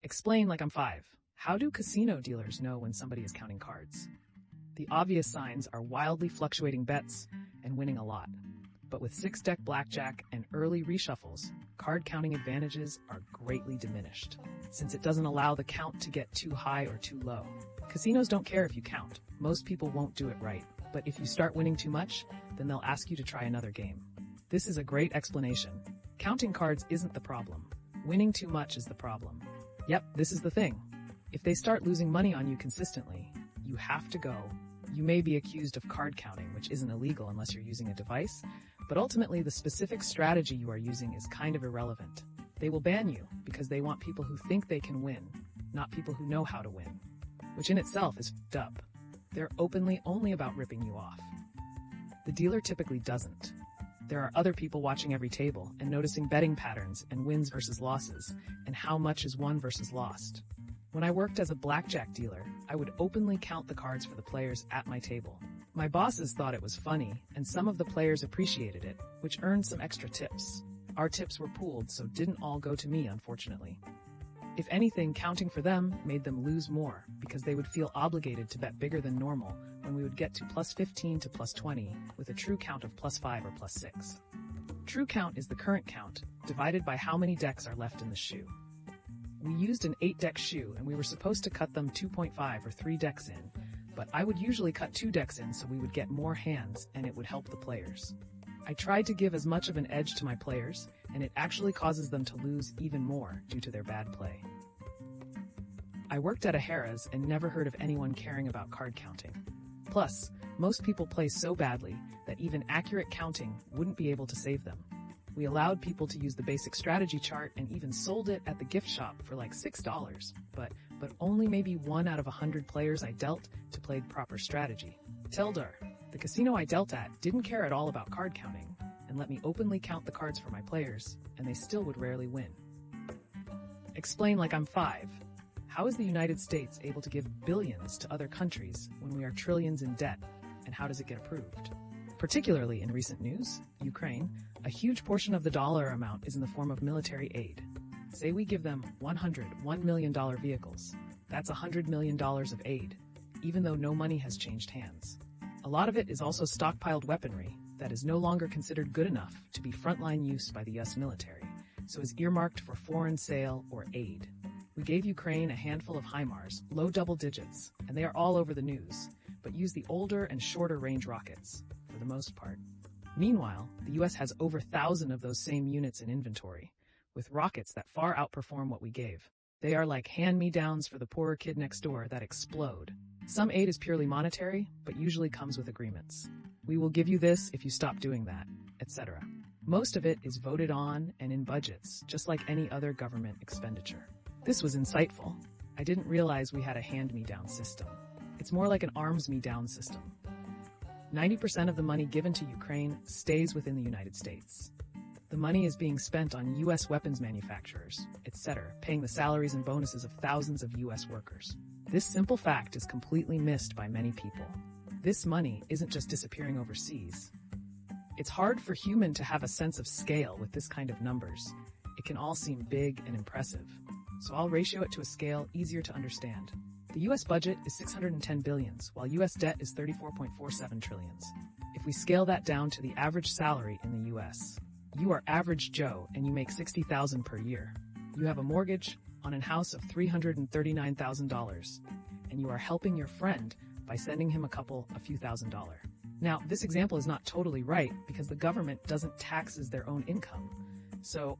Explain like I'm five. How do casino dealers know when somebody is counting cards? The obvious signs are wildly fluctuating bets and winning a lot. But with six-deck blackjack and early reshuffles, card counting advantages are greatly diminished, since it doesn't allow the count to get too high or too low. Casinos don't care if you count. Most people won't do it right. But if you start winning too much, then they'll ask you to try another game. This is a great explanation. Counting cards isn't the problem. Winning too much is the problem. Yep, this is the thing. If they start losing money on you consistently, you have to go. You may be accused of card counting, which isn't illegal unless you're using a device, but ultimately the specific strategy you are using is kind of irrelevant. They will ban you because they want people who think they can win, not people who know how to win, which in itself is f***ed up. They're openly only about ripping you off. The dealer typically doesn't. There are other people watching every table and noticing betting patterns and wins versus losses, and how much is won versus lost. When I worked as a blackjack dealer, I would openly count the cards for the players at my table. My bosses thought it was funny, and some of the players appreciated it, which earned some extra tips. Our tips were pooled, so didn't all go to me, unfortunately. If anything, counting for them made them lose more, because they would feel obligated to bet bigger than normal when we would get to plus 15 to plus 20, with a true count of plus 5 or plus 6. True count is the current count, divided by how many decks are left in the shoe. We used an 8-deck shoe, and we were supposed to cut them 2.5 or 3 decks in, but I would usually cut 2 decks in so we would get more hands and it would help the players. I tried to give as much of an edge to my players, and it actually causes them to lose even more due to their bad play. I worked at a Harrah's and never heard of anyone caring about card counting. Plus, most people play so badly that even accurate counting wouldn't be able to save them. We allowed people to use the basic strategy chart and even sold it at the gift shop for like $6, but only maybe 1 out of 100 players I dealt to played proper strategy. Teldar, the casino I dealt at, didn't care at all about card counting and let me openly count the cards for my players, and they still would rarely win. Explain like I'm 5. How is the United States able to give billions to other countries when we are trillions in debt, and how does it get approved? Particularly in recent news, Ukraine, a huge portion of the dollar amount is in the form of military aid. Say we give them $101 million vehicles. That's $100 million of aid, even though no money has changed hands. A lot of it is also stockpiled weaponry that is no longer considered good enough to be frontline use by the US military, so is earmarked for foreign sale or aid. We gave Ukraine a handful of HIMARS, low double digits, and they are all over the news, but use the older and shorter range rockets, for the most part. Meanwhile, the US has over 1,000 of those same units in inventory, with rockets that far outperform what we gave. They are like hand-me-downs for the poorer kid next door that explode. Some aid is purely monetary, but usually comes with agreements. We will give you this if you stop doing that, etc. Most of it is voted on and in budgets, just like any other government expenditure. This was insightful. I didn't realize we had a hand-me-down system. It's more like an arms-me-down system. 90% of the money given to Ukraine stays within the United States. The money is being spent on U.S. weapons manufacturers, etc., paying the salaries and bonuses of thousands of U.S. workers. This simple fact is completely missed by many people. This money isn't just disappearing overseas. It's hard for human to have a sense of scale with this kind of numbers. It can all seem big and impressive. So I'll ratio it to a scale easier to understand. The U.S. budget is $610 billion, while U.S. debt is $34.47 trillion. If we scale that down to the average salary in the U.S., you are average Joe and you make $60,000 per year. You have a mortgage on a house of $339,000, and you are helping your friend by sending him a few $1,000s. Now, this example is not totally right because the government doesn't taxes their own income. So,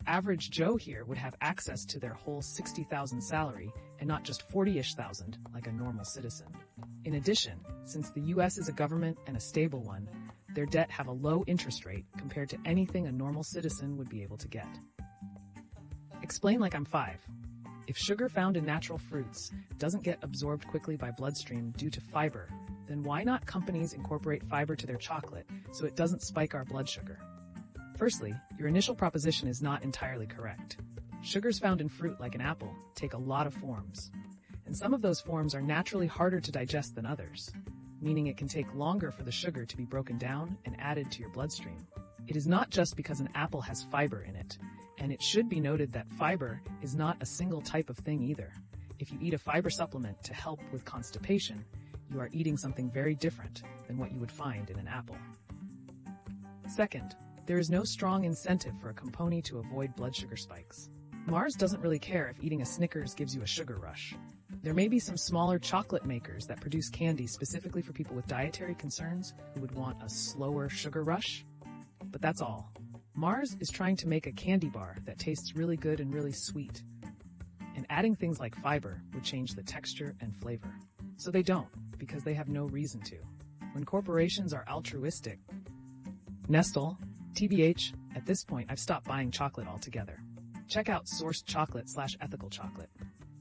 average Joe here would have access to their whole $60,000 salary and not just $40-ish thousand like a normal citizen. In addition, since the U.S. is a government and a stable one, their debt have a low interest rate compared to anything a normal citizen would be able to get. Explain like I'm 5. If sugar found in natural fruits doesn't get absorbed quickly by bloodstream due to fiber, then why not companies incorporate fiber to their chocolate so it doesn't spike our blood sugar? Firstly, your initial proposition is not entirely correct. Sugars found in fruit like an apple take a lot of forms, and some of those forms are naturally harder to digest than others, meaning it can take longer for the sugar to be broken down and added to your bloodstream. It is not just because an apple has fiber in it. And it should be noted that fiber is not a single type of thing either. If you eat a fiber supplement to help with constipation, you are eating something very different than what you would find in an apple. Second, there is no strong incentive for a company to avoid blood sugar spikes. Mars doesn't really care if eating a Snickers gives you a sugar rush. There may be some smaller chocolate makers that produce candy specifically for people with dietary concerns who would want a slower sugar rush, but that's all. Mars is trying to make a candy bar that tastes really good and really sweet, and adding things like fiber would change the texture and flavor. So they don't, because they have no reason to. When corporations are altruistic, Nestle, TBH, at this point I've stopped buying chocolate altogether. Check out sourced chocolate/ethical chocolate.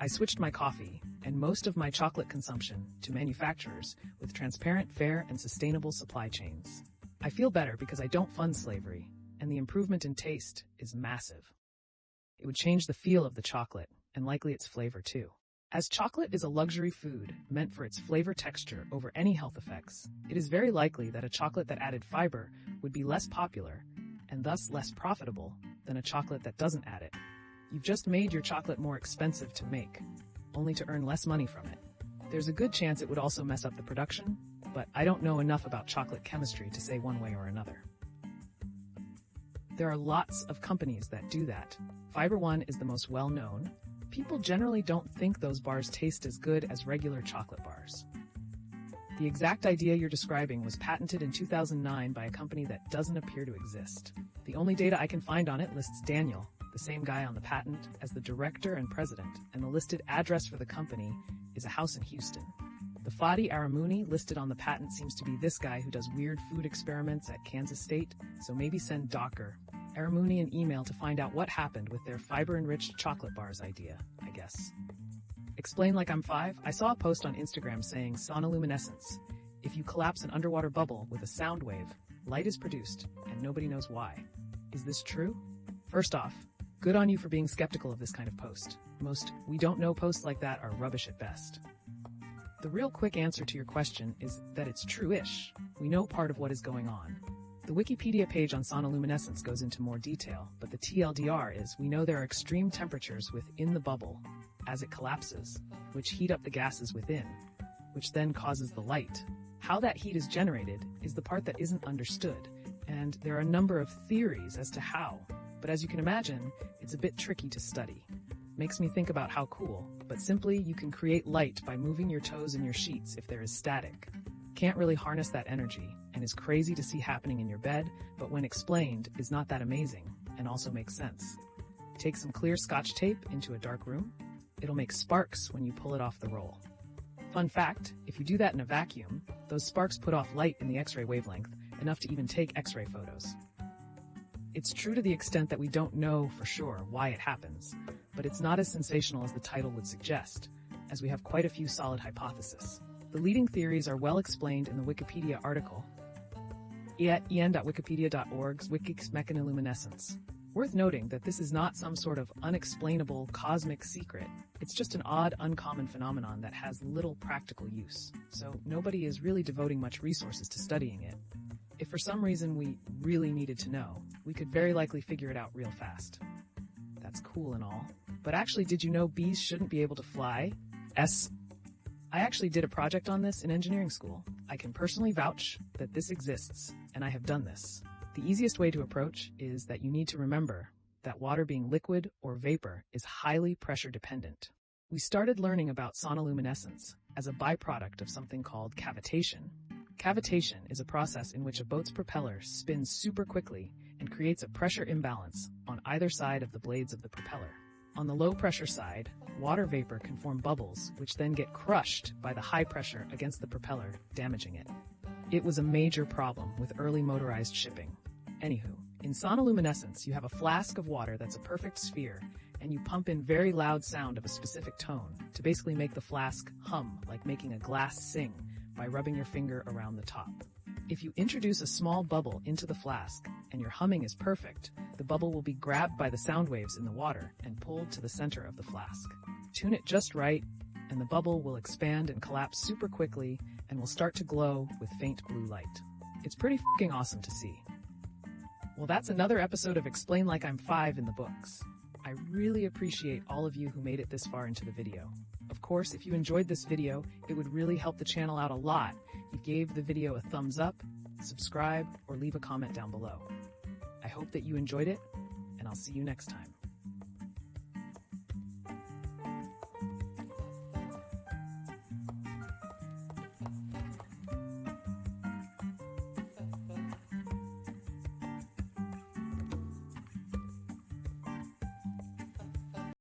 I switched my coffee and most of my chocolate consumption to manufacturers with transparent, fair, and sustainable supply chains. I feel better because I don't fund slavery, and the improvement in taste is massive. It would change the feel of the chocolate, and likely its flavor too. As chocolate is a luxury food meant for its flavor texture over any health effects, it is very likely that a chocolate that added fiber would be less popular, and thus less profitable, than a chocolate that doesn't add it. You've just made your chocolate more expensive to make, only to earn less money from it. There's a good chance it would also mess up the production, but I don't know enough about chocolate chemistry to say one way or another. There are lots of companies that do that. Fiber One is the most well-known. People generally don't think those bars taste as good as regular chocolate bars. The exact idea you're describing was patented in 2009 by a company that doesn't appear to exist. The only data I can find on it lists Daniel, the same guy on the patent, as the director and president, and the listed address for the company is a house in Houston. The Fadi Aramuni listed on the patent seems to be this guy who does weird food experiments at Kansas State, so maybe send Dr. Aramuni an email to find out what happened with their fiber-enriched chocolate bars idea, I guess. Explain Like I'm Five, I saw a post on Instagram saying sonoluminescence. If you collapse an underwater bubble with a sound wave, light is produced, and nobody knows why. Is this true? First off, good on you for being skeptical of this kind of post. Most "we don't know" posts like that are rubbish at best. The real quick answer to your question is that it's true-ish. We know part of what is going on. The Wikipedia page on sonoluminescence goes into more detail, but the TLDR is we know there are extreme temperatures within the bubble as it collapses, which heat up the gases within, which then causes the light. How that heat is generated is the part that isn't understood, and there are a number of theories as to how, but as you can imagine, it's a bit tricky to study. Makes me think about how cool, but simply you can create light by moving your toes in your sheets if there is static. Can't really harness that energy, and is crazy to see happening in your bed, but when explained, is not that amazing, and also makes sense. Take some clear Scotch tape into a dark room. It'll make sparks when you pull it off the roll. Fun fact, if you do that in a vacuum, those sparks put off light in the X-ray wavelength, enough to even take X-ray photos. It's true to the extent that we don't know for sure why it happens, but it's not as sensational as the title would suggest, as we have quite a few solid hypotheses. The leading theories are well explained in the Wikipedia article, en.wikipedia.org's Wikix Mechanoluminescence. Worth noting that this is not some sort of unexplainable cosmic secret. It's just an odd, uncommon phenomenon that has little practical use, so nobody is really devoting much resources to studying it. If for some reason we really needed to know, we could very likely figure it out real fast. That's cool and all, but actually, did you know bees shouldn't be able to fly? I actually did a project on this in engineering school. I can personally vouch that this exists, and I have done this. The easiest way to approach is that you need to remember that water being liquid or vapor is highly pressure dependent. We started learning about sonoluminescence as a byproduct of something called cavitation. Cavitation is a process in which a boat's propeller spins super quickly and creates a pressure imbalance on either side of the blades of the propeller. On the low pressure side, water vapor can form bubbles, which then get crushed by the high pressure against the propeller, damaging it. It was a major problem with early motorized shipping. Anywho, in sonoluminescence, you have a flask of water that's a perfect sphere, and you pump in very loud sound of a specific tone to basically make the flask hum like making a glass sing by rubbing your finger around the top. If you introduce a small bubble into the flask and your humming is perfect, the bubble will be grabbed by the sound waves in the water and pulled to the center of the flask. Tune it just right, and the bubble will expand and collapse super quickly and will start to glow with faint blue light. It's pretty f***ing awesome to see. Well, that's another episode of Explain Like I'm 5 in the books. I really appreciate all of you who made it this far into the video. Of course, if you enjoyed this video, it would really help the channel out a lot if you gave the video a thumbs up, subscribe, or leave a comment down below. I hope that you enjoyed it, and I'll see you next time.